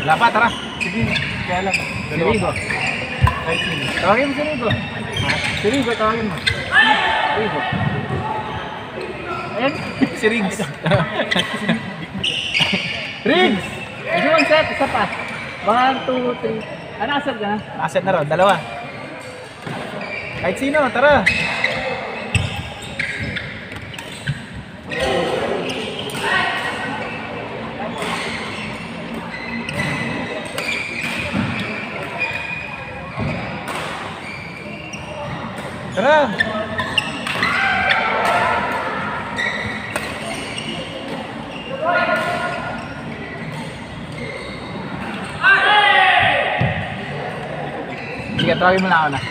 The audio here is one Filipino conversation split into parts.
Wala pa, tara. Sige, kaya lang. Si Rigo. Kahit sino. Tawagin mo si Rigo. Si Rigo, tawagin mo. Rigo. Ayan. Si Riggs. Riggs! Ito one set, isa pa. 1, 2, 3. Ano asset ka na? Asset na raw, dalawa. Kahit sino, tara. Tara. Sige, tawagin mo na ako na.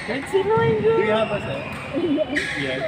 Kahit sino yun. Do you have a set? Yes.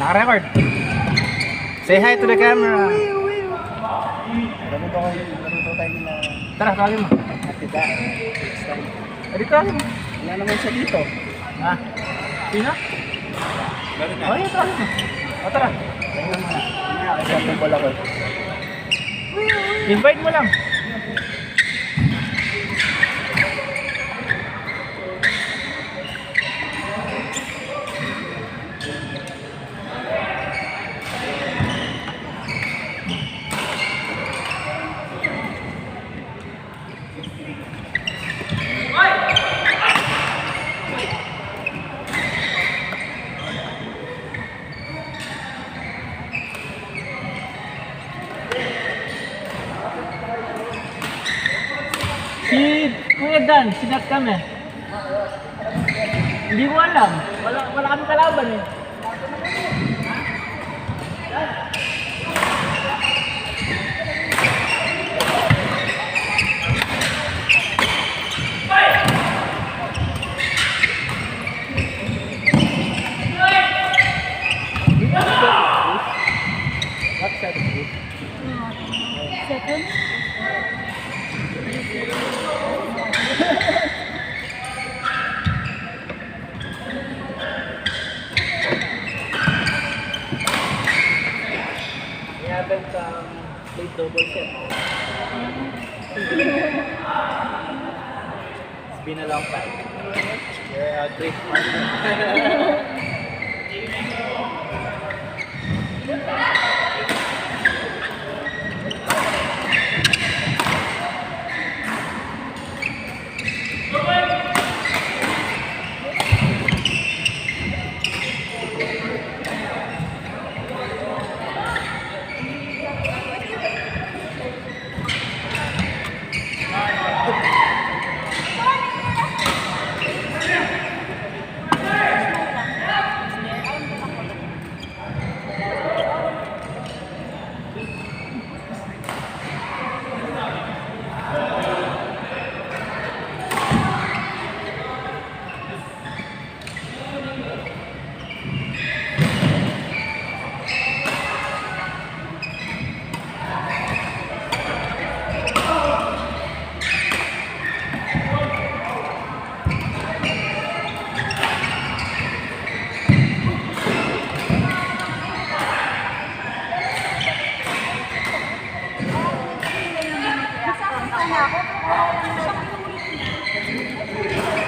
Naka-record. Say hi to the camera. Laro tayo na Tara, tawagin mo. atida. Next time. Dito tawagin mo. Wala naman siya dito. Ha? Sino? Laro na. Oh, yun, tawagin mo. O, tara. Tingnan mo na. Tingnan kasi ang tungkol ako. Invite mo lang. Si Kuya Dan, sinat kami. Hindi ko alam. Wala kami kalaban eh. What side is this? Second? We haven't played double set. It's been a long time. You're a great partner. Nasaktan na ako. Siyang inulit niya.